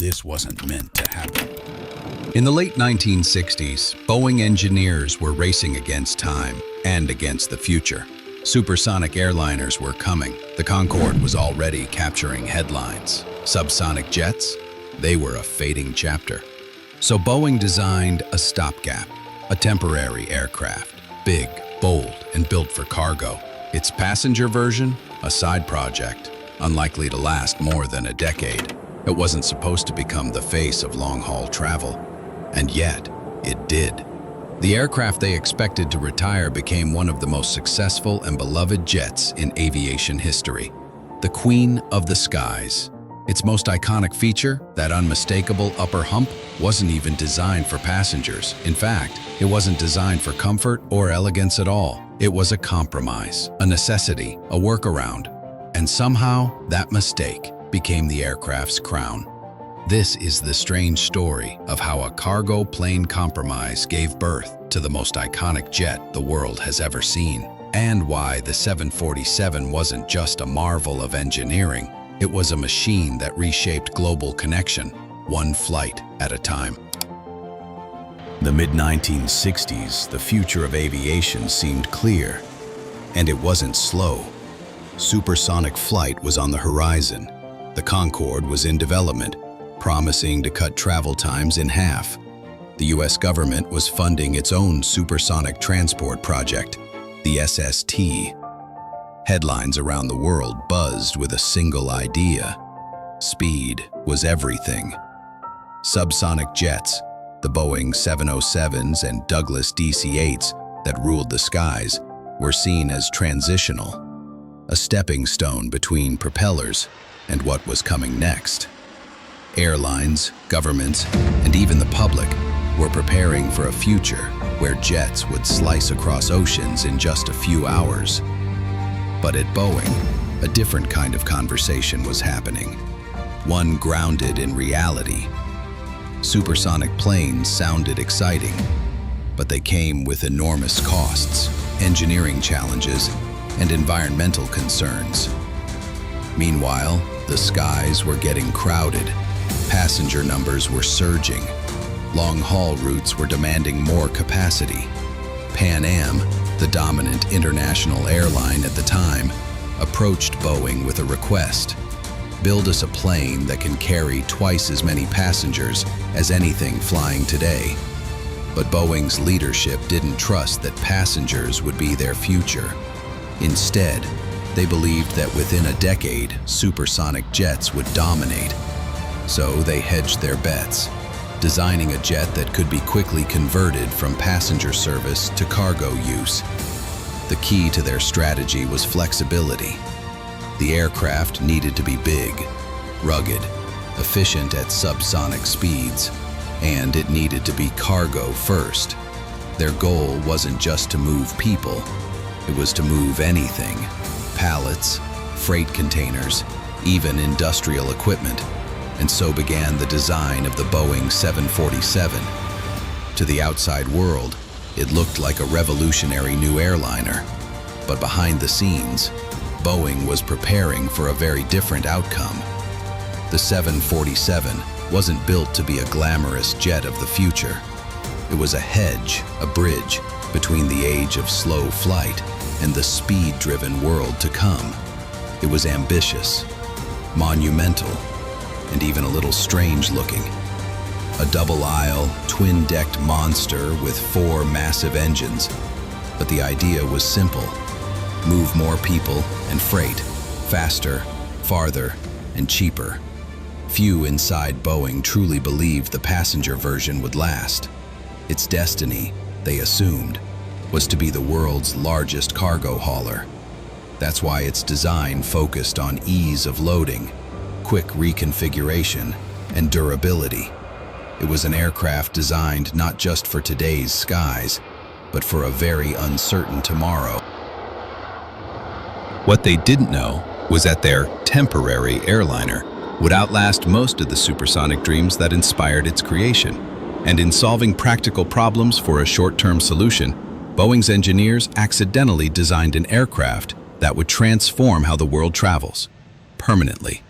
this wasn't meant to happen. In the late 1960s, Boeing engineers were racing against time and against the future. Supersonic airliners were coming. The Concorde was already capturing headlines. Subsonic jets? They were a fading chapter. So Boeing designed a stopgap, a temporary aircraft, big, bold, and built for cargo. Its passenger version? A side project, unlikely to last more than a decade. It wasn't supposed to become the face of long-haul travel. And yet, it did. The aircraft they expected to retire became one of the most successful and beloved jets in aviation history. The Queen of the Skies. Its most iconic feature, that unmistakable upper hump, wasn't even designed for passengers. In fact, it wasn't designed for comfort or elegance at all. It was a compromise, a necessity, a workaround. And somehow, that mistake became the aircraft's crown. This is the strange story of how a cargo plane compromise gave birth to the most iconic jet the world has ever seen, and why the 747 wasn't just a marvel of engineering. It was a machine that reshaped global connection, one flight at a time. The mid-1960s, the future of aviation seemed clear, and it wasn't slow. Supersonic flight was on the horizon. The Concorde was in development, promising to cut travel times in half. The US government was funding its own supersonic transport project, the SST. Headlines around the world buzzed with a single idea. Speed was everything. Subsonic jets, the Boeing 707s and Douglas DC-8s that ruled the skies, were seen as transitional, a stepping stone between propellers and what was coming next. Airlines, governments, and even the public were preparing for a future where jets would slice across oceans in just a few hours. But at Boeing, a different kind of conversation was happening, one grounded in reality. Supersonic planes sounded exciting, but they came with enormous costs, engineering challenges, and environmental concerns. Meanwhile, the skies were getting crowded. Passenger numbers were surging. Long-haul routes were demanding more capacity. Pan Am, the dominant international airline at the time, approached Boeing with a request. Build us a plane that can carry twice as many passengers as anything flying today. But Boeing's leadership didn't trust that passengers would be their future. Instead, they believed that within a decade, supersonic jets would dominate. So they hedged their bets, designing a jet that could be quickly converted from passenger service to cargo use. The key to their strategy was flexibility. The aircraft needed to be big, rugged, efficient at subsonic speeds, and it needed to be cargo first. Their goal wasn't just to move people, it was to move anything: pallets, freight containers, even industrial equipment. And so began the design of the Boeing 747. To the outside world, it looked like a revolutionary new airliner. But behind the scenes, Boeing was preparing for a very different outcome. The 747 wasn't built to be a glamorous jet of the future. It was a hedge, a bridge, between the age of slow flight and the speed-driven world to come. It was ambitious, monumental, and even a little strange-looking. A double-aisle, twin-decked monster with 4 massive engines. But the idea was simple: move more people and freight, faster, farther, and cheaper. Few inside Boeing truly believed the passenger version would last. Its destiny, they assumed, was to be the world's largest cargo hauler. That's why its design focused on ease of loading, quick reconfiguration, and durability. It was an aircraft designed not just for today's skies, but for a very uncertain tomorrow. What they didn't know was that their temporary airliner would outlast most of the supersonic dreams that inspired its creation. And in solving practical problems for a short-term solution, Boeing's engineers accidentally designed an aircraft that would transform how the world travels, permanently.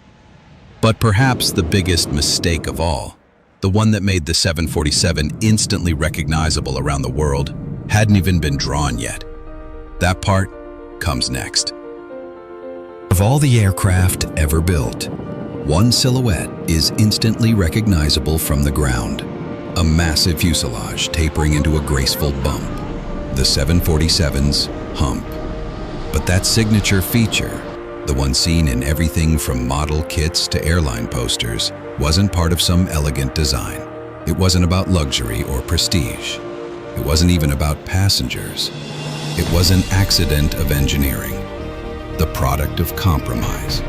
But perhaps the biggest mistake of all, the one that made the 747 instantly recognizable around the world, hadn't even been drawn yet. That part comes next. Of all the aircraft ever built, one silhouette is instantly recognizable from the ground. A massive fuselage tapering into a graceful bump. The 747's Hump. But that signature feature, the one seen in everything from model kits to airline posters, wasn't part of some elegant design. It wasn't about luxury or prestige. It wasn't even about passengers. It was an accident of engineering, the product of compromise.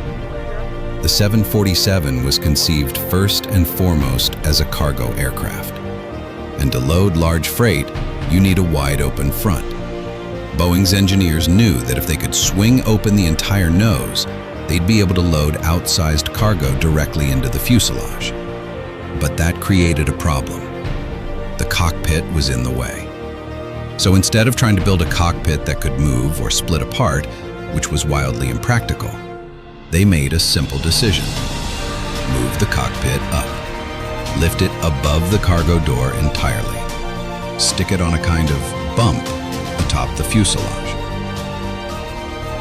The 747 was conceived first and foremost as a cargo aircraft. And to load large freight, you need a wide open front. Boeing's engineers knew that if they could swing open the entire nose, they'd be able to load outsized cargo directly into the fuselage. But that created a problem. The cockpit was in the way. So instead of trying to build a cockpit that could move or split apart, which was wildly impractical, they made a simple decision. Move the cockpit up. Lift it above the cargo door entirely. Stick it on a kind of bump atop the fuselage.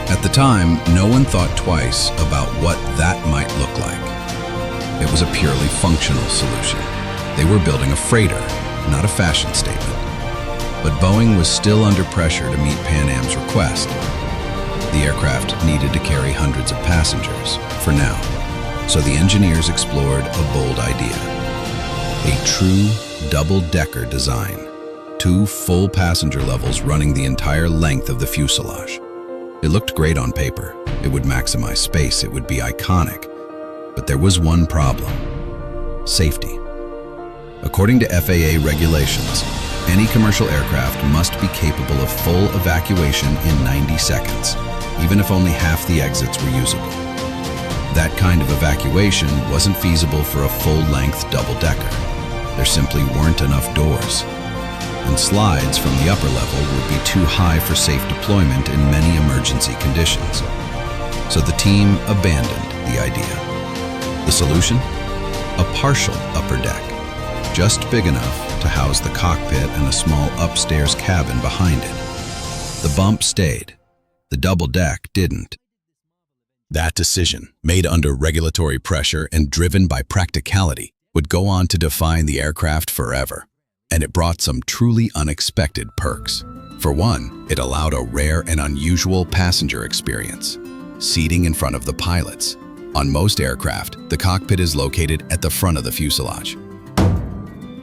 At the time, no one thought twice about what that might look like. It was a purely functional solution. They were building a freighter, not a fashion statement. But Boeing was still under pressure to meet Pan Am's request. The aircraft needed to carry hundreds of passengers, for now. So the engineers explored a bold idea. A true double-decker design. 2 full passenger levels running the entire length of the fuselage. It looked great on paper. It would maximize space. It would be iconic. But there was one problem. Safety. According to FAA regulations, any commercial aircraft must be capable of full evacuation in 90 seconds, even if only half the exits were usable. That kind of evacuation wasn't feasible for a full-length double-decker. There simply weren't enough doors. And slides from the upper level would be too high for safe deployment in many emergency conditions. So the team abandoned the idea. The solution? A partial upper deck, just big enough to house the cockpit and a small upstairs cabin behind it. The bump stayed. The double deck didn't. That decision, made under regulatory pressure and driven by practicality, would go on to define the aircraft forever. And it brought some truly unexpected perks. For one, it allowed a rare and unusual passenger experience. Seating in front of the pilots. On most aircraft, the cockpit is located at the front of the fuselage.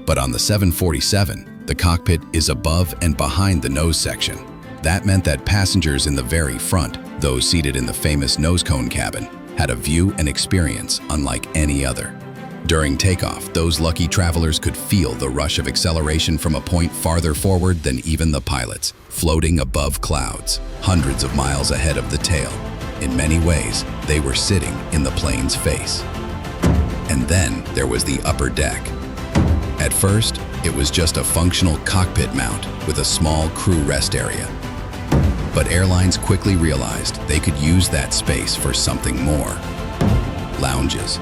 But on the 747, the cockpit is above and behind the nose section. That meant that passengers in the very front, those seated in the famous nose cone cabin, had a view and experience unlike any other. During takeoff, those lucky travelers could feel the rush of acceleration from a point farther forward than even the pilots, floating above clouds, hundreds of miles ahead of the tail. In many ways, they were sitting in the plane's face. And then there was the upper deck. At first, it was just a functional cockpit mount with a small crew rest area. But airlines quickly realized they could use that space for something more. Lounges,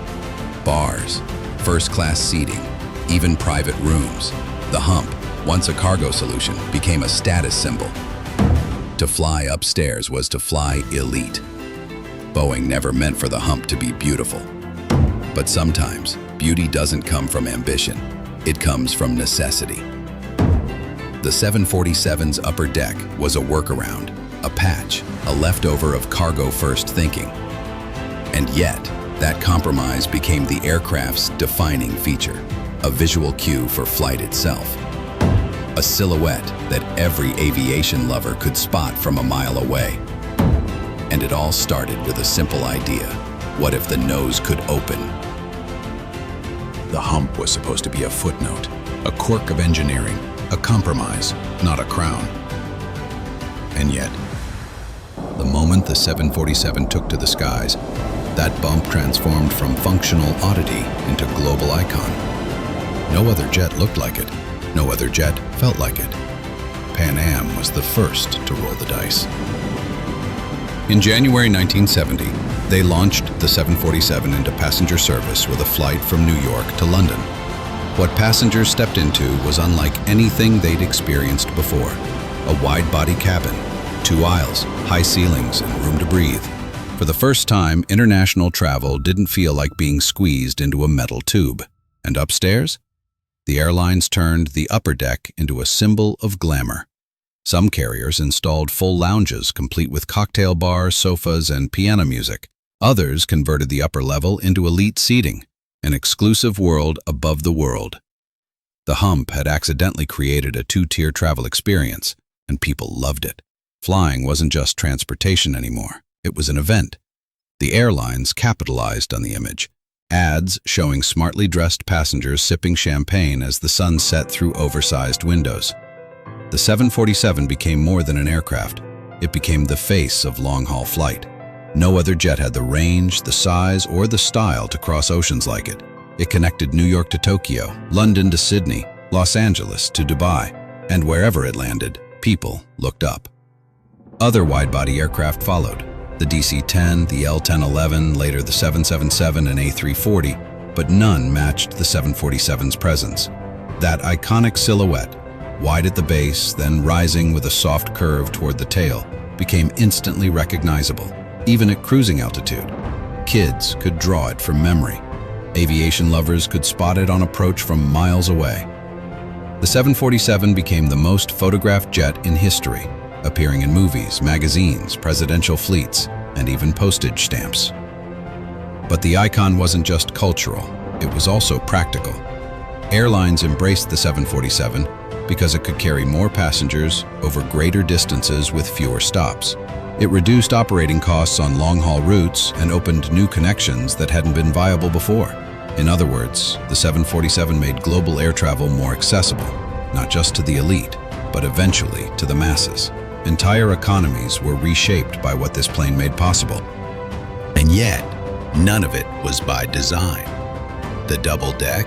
bars, first-class seating, even private rooms. The Hump, once a cargo solution, became a status symbol. To fly upstairs was to fly elite. Boeing never meant for the Hump to be beautiful. But sometimes, beauty doesn't come from ambition. It comes from necessity. The 747's upper deck was a workaround, a patch, a leftover of cargo-first thinking. And yet, that compromise became the aircraft's defining feature, a visual cue for flight itself. A silhouette that every aviation lover could spot from a mile away. And it all started with a simple idea. What if the nose could open? The Hump was supposed to be a footnote, a quirk of engineering, a compromise, not a crown. And yet, the moment the 747 took to the skies, that bump transformed from functional oddity into global icon. No other jet looked like it. No other jet felt like it. Pan Am was the first to roll the dice. In January 1970, they launched the 747 into passenger service with a flight from New York to London. What passengers stepped into was unlike anything they'd experienced before. A wide-body cabin, 2 aisles, high ceilings, and room to breathe. For the first time, international travel didn't feel like being squeezed into a metal tube. And upstairs? The airlines turned the upper deck into a symbol of glamour. Some carriers installed full lounges complete with cocktail bars, sofas, and piano music. Others converted the upper level into elite seating, an exclusive world above the world. The Hump had accidentally created a 2-tier travel experience, and people loved it. Flying wasn't just transportation anymore. It was an event. The airlines capitalized on the image. Ads showing smartly dressed passengers sipping champagne as the sun set through oversized windows. The 747 became more than an aircraft. It became the face of long-haul flight. No other jet had the range, the size, or the style to cross oceans like it. It connected New York to Tokyo, London to Sydney, Los Angeles to Dubai, and wherever it landed, people looked up. Other wide-body aircraft followed. The DC-10, the L-1011, later the 777 and A340, but none matched the 747's presence. That iconic silhouette, wide at the base, then rising with a soft curve toward the tail, became instantly recognizable, even at cruising altitude. Kids could draw it from memory. Aviation lovers could spot it on approach from miles away. The 747 became the most photographed jet in history, appearing in movies, magazines, presidential fleets, and even postage stamps. But the icon wasn't just cultural, it was also practical. Airlines embraced the 747 because it could carry more passengers over greater distances with fewer stops. It reduced operating costs on long-haul routes and opened new connections that hadn't been viable before. In other words, the 747 made global air travel more accessible, not just to the elite, but eventually to the masses. Entire economies were reshaped by what this plane made possible. And yet, none of it was by design. The double deck?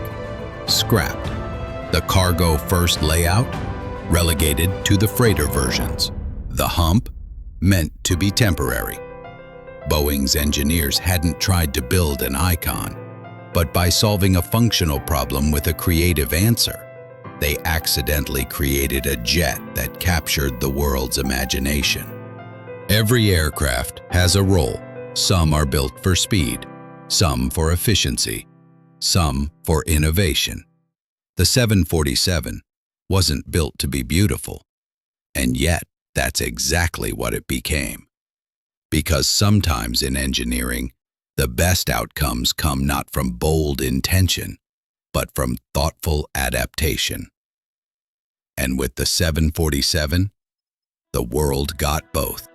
Scrapped. The cargo first layout? Relegated to the freighter versions. The Hump? Meant to be temporary. Boeing's engineers hadn't tried to build an icon, but by solving a functional problem with a creative answer, they accidentally created a jet that captured the world's imagination. Every aircraft has a role. Some are built for speed, some for efficiency, some for innovation. The 747 wasn't built to be beautiful, and yet that's exactly what it became. Because sometimes in engineering, the best outcomes come not from bold intention, but from thoughtful adaptation. And with the 747, the world got both.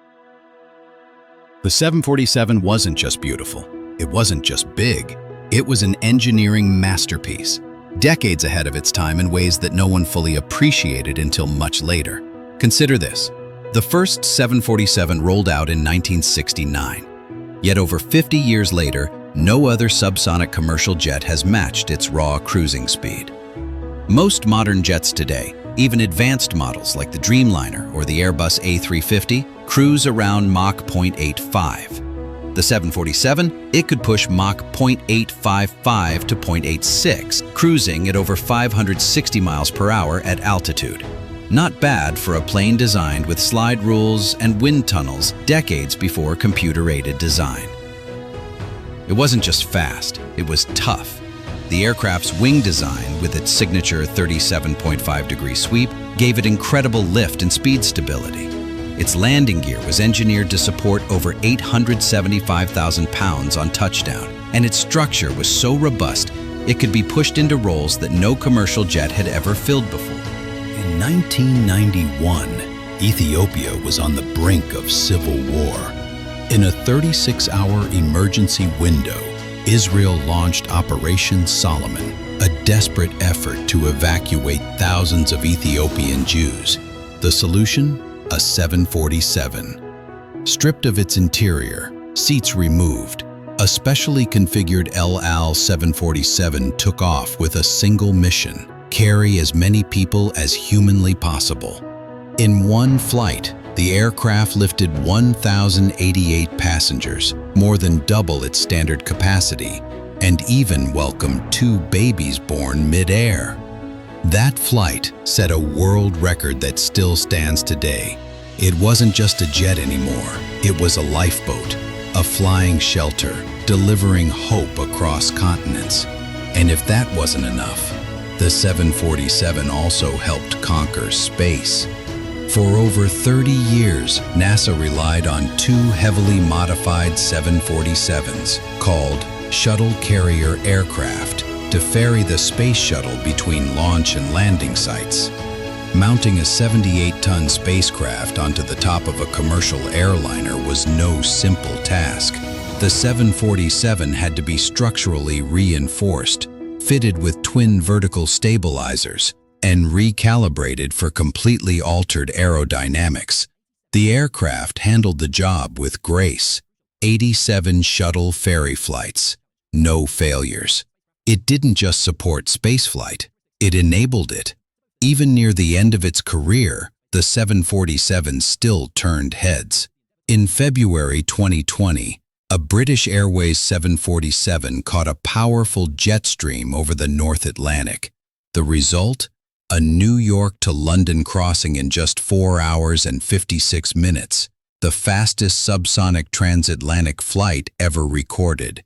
The 747 wasn't just beautiful. It wasn't just big. It was an engineering masterpiece, decades ahead of its time in ways that no one fully appreciated until much later. Consider this. The first 747 rolled out in 1969. Yet over 50 years later, no other subsonic commercial jet has matched its raw cruising speed. Most modern jets today, even advanced models like the Dreamliner or the Airbus A350, cruise around Mach 0.85. The 747, it could push Mach 0.855 to 0.86, cruising at over 560 miles per hour at altitude. Not bad for a plane designed with slide rules and wind tunnels decades before computer-aided design. It wasn't just fast, it was tough. The aircraft's wing design, with its signature 37.5-degree sweep, gave it incredible lift and speed stability. Its landing gear was engineered to support over 875,000 pounds on touchdown, and its structure was so robust it could be pushed into roles that no commercial jet had ever filled before. In 1991, Ethiopia was on the brink of civil war. In a 36-hour emergency window, Israel launched Operation Solomon, a desperate effort to evacuate thousands of Ethiopian Jews. The solution? A 747. Stripped of its interior, seats removed, a specially configured El Al 747 took off with a single mission: carry as many people as humanly possible. In one flight, The aircraft lifted 1,088 passengers, more than double its standard capacity, and even welcomed 2 babies born mid-air. That flight set a world record that still stands today. It wasn't just a jet anymore, it was a lifeboat, a flying shelter, delivering hope across continents. And if that wasn't enough, the 747 also helped conquer space. For over 30 years, NASA relied on 2 heavily modified 747s, called shuttle carrier aircraft, to ferry the space shuttle between launch and landing sites. Mounting a 78-ton spacecraft onto the top of a commercial airliner was no simple task. The 747 had to be structurally reinforced, fitted with twin vertical stabilizers, and recalibrated for completely altered aerodynamics. The aircraft handled the job with grace. 87 shuttle ferry flights, no failures. It didn't just support spaceflight, it enabled it. Even near the end of its career, the 747 still turned heads. In February 2020, a British Airways 747 caught a powerful jet stream over the North Atlantic. The result? A New York to London crossing in just 4 hours and 56 minutes, the fastest subsonic transatlantic flight ever recorded.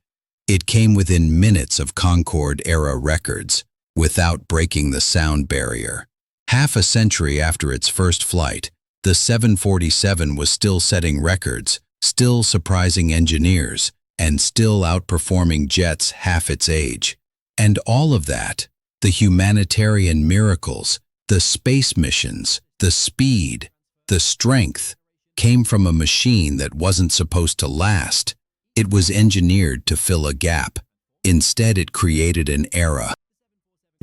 It came within minutes of Concorde-era records, without breaking the sound barrier. Half a century after its first flight, the 747 was still setting records, still surprising engineers, and still outperforming jets half its age. And all of that, the humanitarian miracles, the space missions, the speed, the strength, came from a machine that wasn't supposed to last. It was engineered to fill a gap. Instead, it created an era.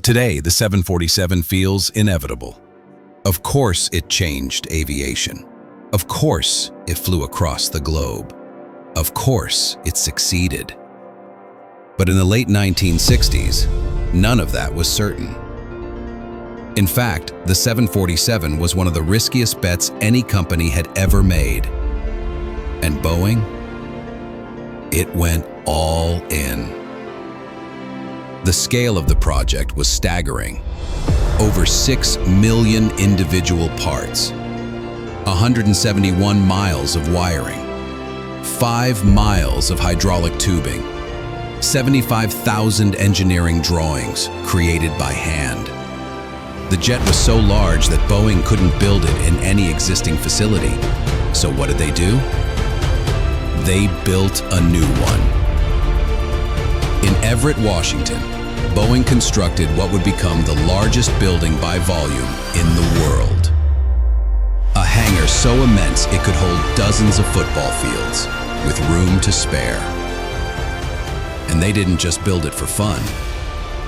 Today, the 747 feels inevitable. Of course it changed aviation. Of course it flew across the globe. Of course it succeeded. But in the late 1960s, none of that was certain. In fact, the 747 was one of the riskiest bets any company had ever made. And Boeing? It went all in. The scale of the project was staggering. Over 6 million individual parts, 171 miles of wiring, 5 miles of hydraulic tubing, 75,000 engineering drawings created by hand. The jet was so large that Boeing couldn't build it in any existing facility. So what did they do? They built a new one. In Everett, Washington, Boeing constructed what would become the largest building by volume in the world. A hangar so immense it could hold dozens of football fields, with room to spare. And they didn't just build it for fun.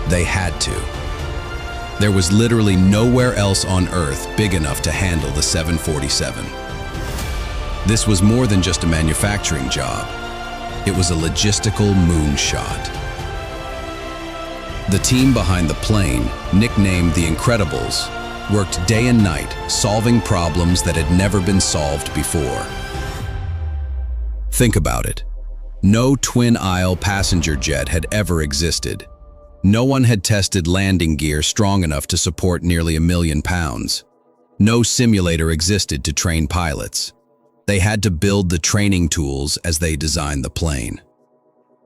They had to. There was literally nowhere else on Earth big enough to handle the 747. This was more than just a manufacturing job. It was a logistical moonshot. The team behind the plane, nicknamed the Incredibles, worked day and night solving problems that had never been solved before. Think about it. No twin-aisle passenger jet had ever existed. No one had tested landing gear strong enough to support nearly 1 million pounds. No simulator existed to train pilots. They had to build the training tools as they designed the plane.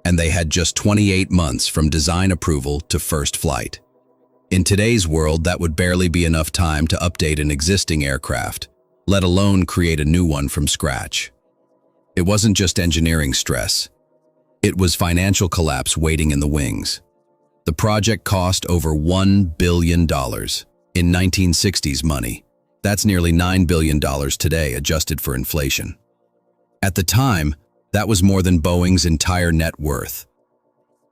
And they had just 28 months from design approval to first flight. In today's world, that would barely be enough time to update an existing aircraft, let alone create a new one from scratch. It wasn't just engineering stress. It was financial collapse waiting in the wings. The project cost over $1 billion in 1960s money. That's nearly $9 billion today, adjusted for inflation. At the time, that was more than Boeing's entire net worth.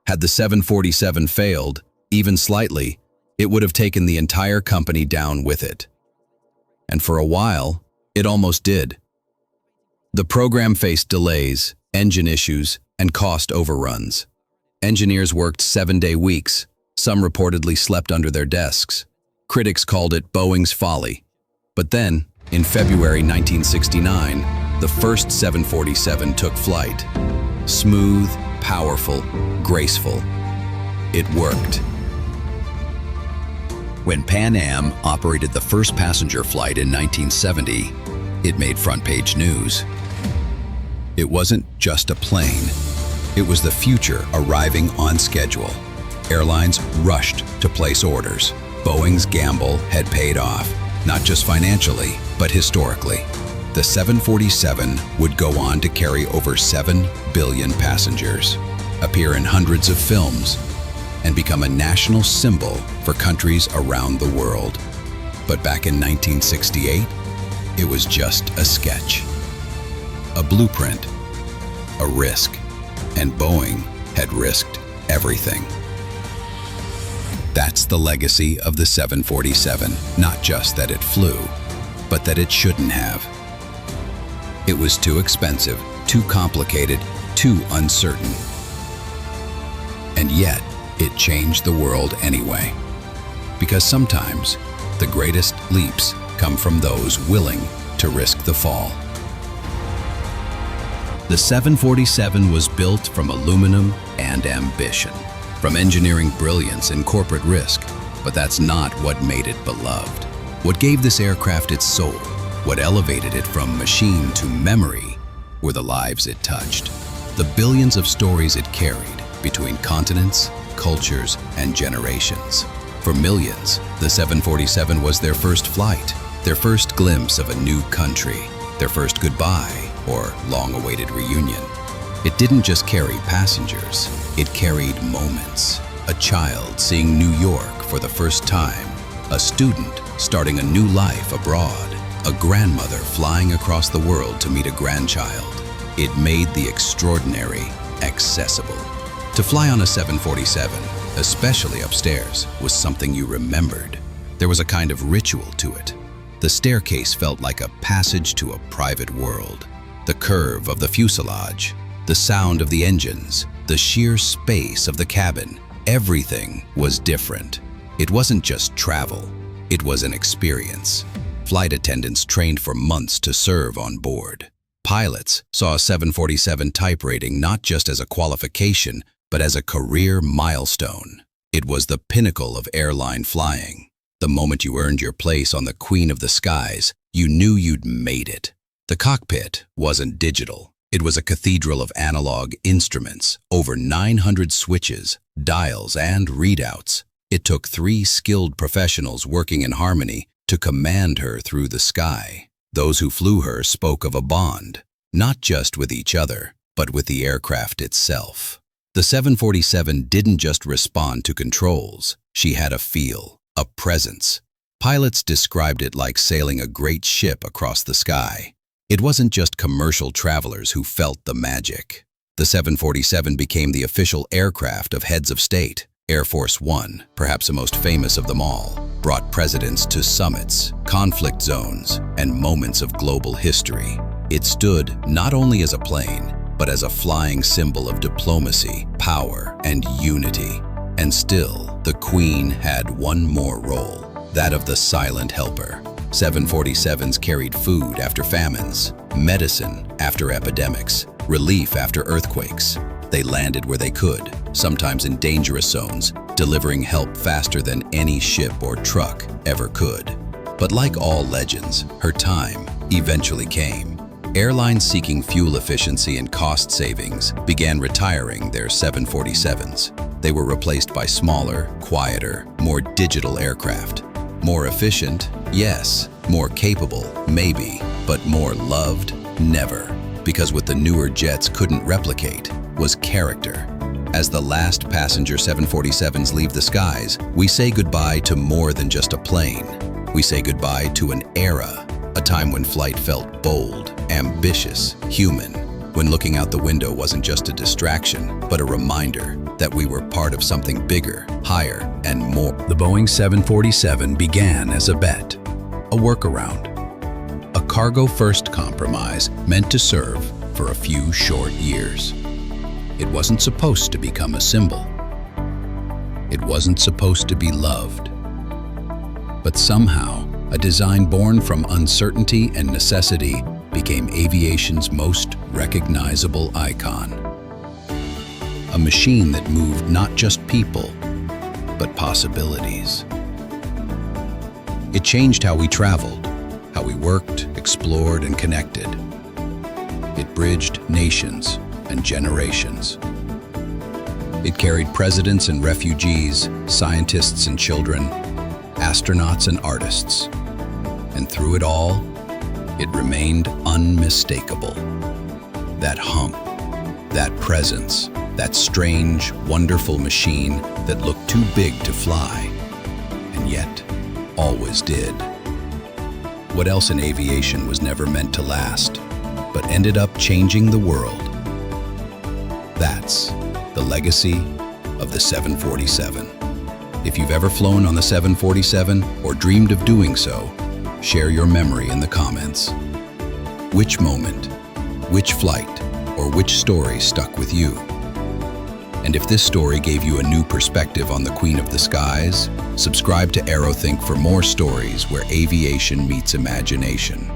Had the 747 failed, even slightly, it would have taken the entire company down with it. And for a while, it almost did. The program faced delays, engine issues, and cost overruns. Engineers worked 7-day weeks. Some reportedly slept under their desks. Critics called it Boeing's folly. But then, In February 1969, the first 747 took flight. Smooth, powerful, graceful. It worked. When Pan Am operated the first passenger flight in 1970, it made front-page news. It wasn't just a plane. It was the future arriving on schedule. Airlines rushed to place orders. Boeing's gamble had paid off, not just financially, but historically. The 747 would go on to carry over 7 billion passengers, appear in hundreds of films, and become a national symbol for countries around the world. But back in 1968, it was just a sketch, a blueprint, a risk, and Boeing had risked everything. That's the legacy of the 747, not just that it flew, but that it shouldn't have. It was too expensive, too complicated, too uncertain. And yet, it changed the world anyway. Because sometimes, the greatest leaps come from those willing to risk the fall. The 747 was built from aluminum and ambition, from engineering brilliance and corporate risk, but that's not what made it beloved. What gave this aircraft its soul, what elevated it from machine to memory, were the lives it touched, the billions of stories it carried between continents, cultures, and generations. For millions, the 747 was their first flight, their first glimpse of a new country, their first goodbye or long-awaited reunion. It didn't just carry passengers, it carried moments. A child seeing New York for the first time, a student starting a new life abroad, a grandmother flying across the world to meet a grandchild. It made the extraordinary accessible. To fly on a 747, especially upstairs, was something you remembered. There was a kind of ritual to it. The staircase felt like a passage to a private world. The curve of the fuselage, the sound of the engines, the sheer space of the cabin, everything was different. It wasn't just travel, it was an experience. Flight attendants trained for months to serve on board. Pilots saw a 747 type rating not just as a qualification, but as a career milestone. It was the pinnacle of airline flying. The moment you earned your place on the Queen of the Skies, you knew you'd made it. The cockpit wasn't digital. It was a cathedral of analog instruments, over 900 switches, dials, and readouts. It took 3 skilled professionals working in harmony to command her through the sky. Those who flew her spoke of a bond, not just with each other, but with the aircraft itself. The 747 didn't just respond to controls. She had a feel, a presence. Pilots described it like sailing a great ship across the sky. It wasn't just commercial travelers who felt the magic. The 747 became the official aircraft of heads of state. Air Force One, perhaps the most famous of them all, brought presidents to summits, conflict zones, and moments of global history. It stood not only as a plane, but as a flying symbol of diplomacy, power, and unity. And still, the Queen had one more role, that of the silent helper. 747s carried food after famines, medicine after epidemics, relief after earthquakes. They landed where they could, sometimes in dangerous zones, delivering help faster than any ship or truck ever could. But like all legends, her time eventually came. Airlines seeking fuel efficiency and cost savings began retiring their 747s. They were replaced by smaller, quieter, more digital aircraft. More efficient? Yes. More capable? Maybe. But more loved? Never. Because what the newer jets couldn't replicate was character. As the last passenger 747s leave the skies, we say goodbye to more than just a plane. We say goodbye to an era, a time when flight felt bold, ambitious, human, when looking out the window wasn't just a distraction, but a reminder that we were part of something bigger, higher, and more. The Boeing 747 began as a bet, a workaround, a cargo-first compromise meant to serve for a few short years. It wasn't supposed to become a symbol. It wasn't supposed to be loved. But somehow, A design born from uncertainty and necessity became aviation's most recognizable icon. A machine that moved not just people, but possibilities. It changed how we traveled, how we worked, explored, and connected. It bridged nations and generations. It carried presidents and refugees, scientists and children, astronauts and artists. And through it all, it remained unmistakable. That hump, that presence, that strange, wonderful machine that looked too big to fly, and yet always did. What else in aviation was never meant to last, but ended up changing the world? That's the legacy of the 747. If you've ever flown on the 747 or dreamed of doing so, share your memory in the comments. Which moment, which flight, or which story stuck with you? And if this story gave you a new perspective on the Queen of the Skies, subscribe to AeroThink for more stories where aviation meets imagination.